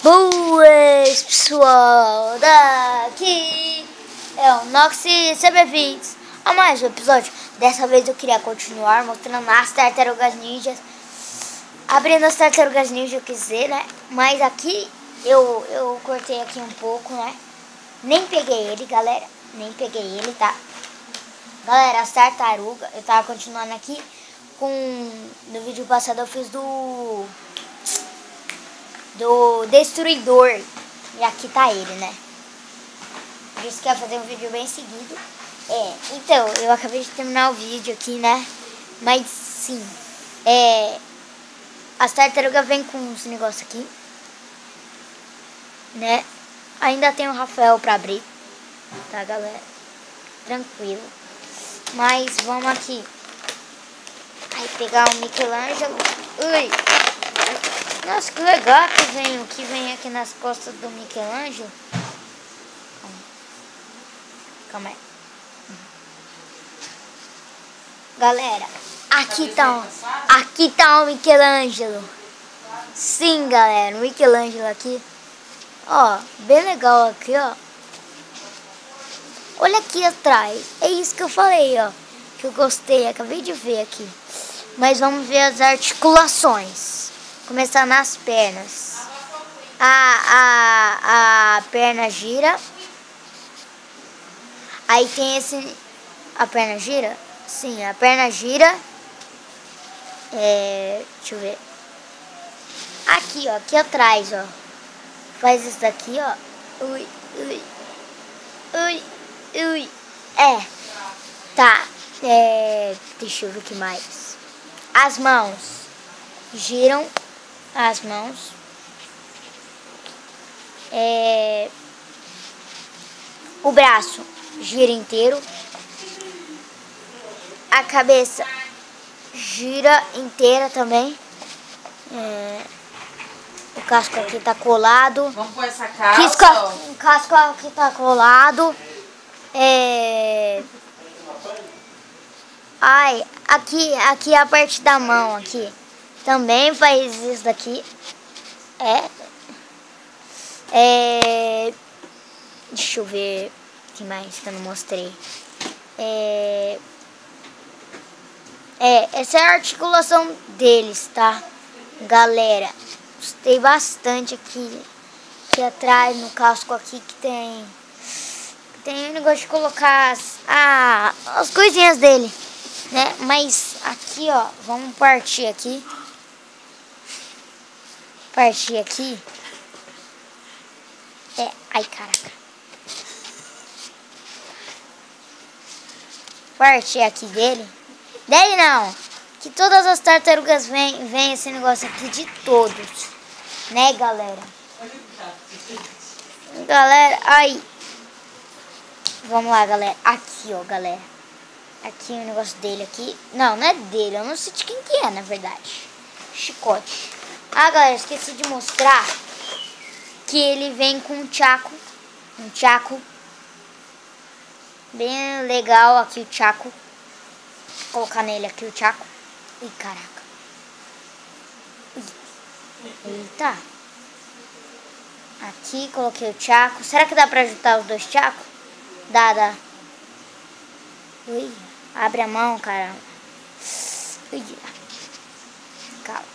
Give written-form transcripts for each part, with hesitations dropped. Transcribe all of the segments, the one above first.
Boas, pessoal, daqui é o Noxy, sejam bem-vindos a mais um episódio. Dessa vez eu queria continuar mostrando as tartarugas ninjas, abrindo as tartarugas ninja, eu quis dizer, né? Mas aqui eu cortei aqui um pouco, né? Nem peguei ele, galera, nem peguei ele, tá? Galera, as tartarugas, eu tava continuando aqui no vídeo passado eu fiz do Destruidor. E aqui tá ele, né? Por isso que eu ia fazer um vídeo bem seguido. Então, eu acabei de terminar o vídeo aqui, né? Mas sim, as tartarugas vêm com esse negócio aqui, né? Ainda tem o Rafael pra abrir, tá, galera? Tranquilo. Mas vamos aqui. Aí pegar o Michelangelo. Ui! Nossa, que legal que vem aqui nas costas do Michelangelo. Calma aí. Galera, aqui tá o Michelangelo. Sim, galera, o Michelangelo aqui. Ó, bem legal aqui, ó. Olha aqui atrás. É isso que eu falei, ó. Que eu gostei, acabei de ver aqui. Mas vamos ver as articulações. Começar nas pernas. A perna gira. Aí tem esse... A perna gira? Sim, a perna gira. Deixa eu ver. Aqui, ó. Aqui atrás, ó. Faz isso daqui, ó. Ui, ui. Ui, ui. Tá. Deixa eu ver o que mais. As mãos. Giram. As mãos. O braço gira inteiro. A cabeça gira inteira também. O casco aqui tá colado. Vamos pôr essa calça. O casco aqui tá colado. Ai, aqui a parte da mão aqui também faz isso daqui. Deixa eu ver o que mais que eu não mostrei. Essa é a articulação deles, tá? Galera, gostei bastante aqui atrás no casco aqui que tem um negócio de colocar as coisinhas dele, né? Mas aqui, ó, vamos partir aqui. Ai, caraca. Partir aqui dele. Dele não. Que todas as tartarugas vem esse negócio aqui de todos. Né, galera? Galera, aí. Vamos lá, galera. Aqui, ó, galera. Aqui o negócio dele aqui. Não, não é dele. Eu não sei de quem que é, na verdade. Chicote. Ah, galera, esqueci de mostrar que ele vem com um tchaco. Um tchaco. Bem legal aqui o tchaco. Vou colocar nele aqui o tchaco. Ih, caraca. Eita. Aqui coloquei o tchaco. Será que dá pra juntar os dois tchacos? Dá. Ui, abre a mão, caramba. Ui. Calma.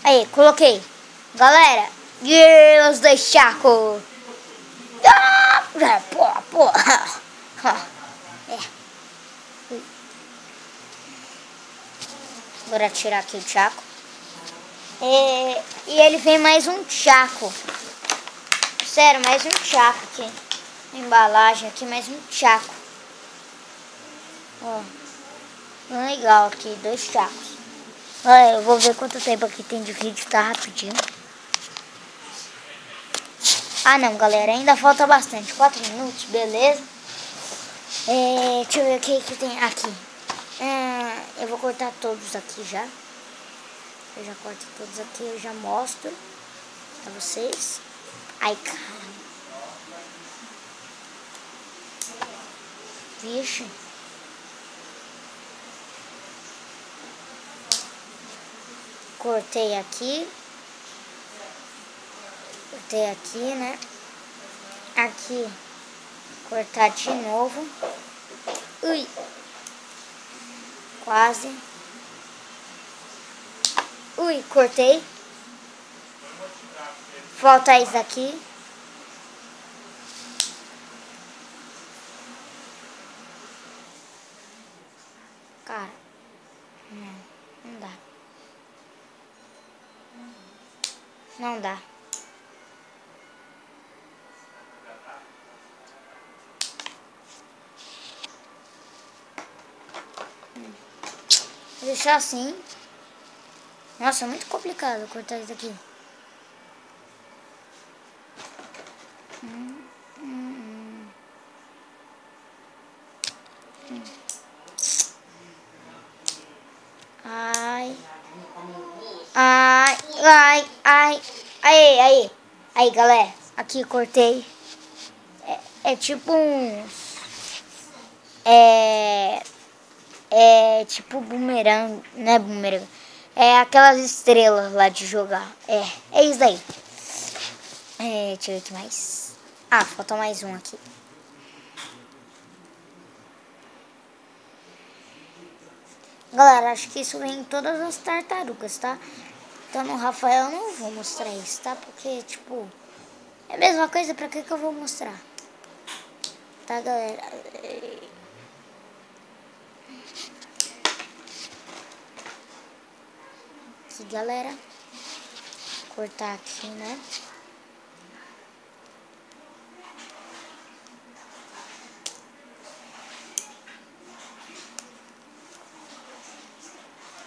Aí, coloquei. Galera, os dois tchacos. Porra. Agora tirar aqui o tchaco. E ele vem mais um tchaco. Sério, mais um tchaco aqui. A embalagem aqui, mais um tchaco. Ó. Legal aqui, dois tchacos. Olha, eu vou ver quanto tempo aqui tem de vídeo, tá rapidinho. Ah não, galera, ainda falta bastante. 4 minutos, beleza. Deixa eu ver o que tem aqui. Eu vou cortar todos aqui já. Eu já corto todos aqui, eu já mostro pra vocês. Ai, cara. Vixe. Cortei aqui. Cortei aqui, né? Aqui. Cortar de novo. Ui. Quase. Ui, cortei. Falta isso aqui. Cara, não dá. Não dá. Vou deixar assim. Nossa, é muito complicado cortar isso aqui. Ai. Ai, ai, ai. Aí. Aí, galera. Aqui, cortei. É tipo uns... É tipo bumerangue, não é bumerangue. É aquelas estrelas lá de jogar. É isso aí. Deixa eu ver o que mais. Ah, falta mais um aqui. Galera, acho que isso vem em todas as tartarugas, tá? Então no Rafael eu não vou mostrar isso, tá? Porque, tipo, é a mesma coisa, pra que eu vou mostrar? Tá, galera? Aqui, galera. Cortar aqui, né?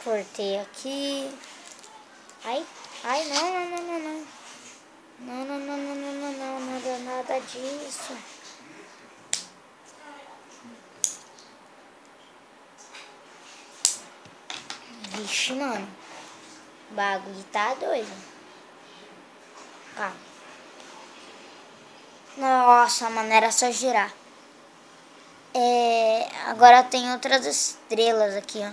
Cortei aqui. Ai, não. Não dá nada disso. Vixe, mano. O bagulho tá doido. Ah. Nossa, mano, era só girar. Agora tem outras estrelas aqui, ó.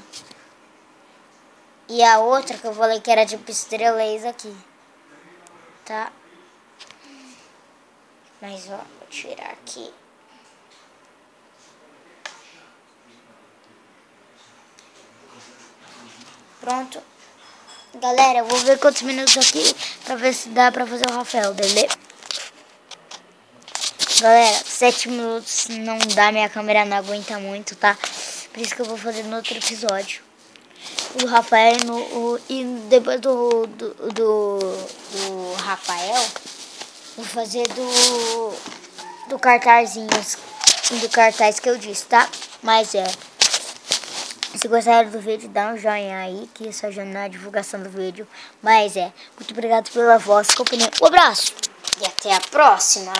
E a outra que eu falei que era tipo estrela é isso aqui. Tá? Mas, ó, vou tirar aqui. Pronto. Galera, eu vou ver quantos minutos aqui pra ver se dá pra fazer o Rafael, beleza? Galera, 7 minutos não dá, minha câmera não aguenta muito, tá? Por isso que eu vou fazer no outro episódio. O Rafael e depois do Rafael, vou fazer do cartazinho, do cartaz que eu disse, tá? Mas se gostaram do vídeo, dá um joinha aí, que isso ajuda na divulgação do vídeo. Mas muito obrigado pela vossa companhia. Um abraço e até a próxima.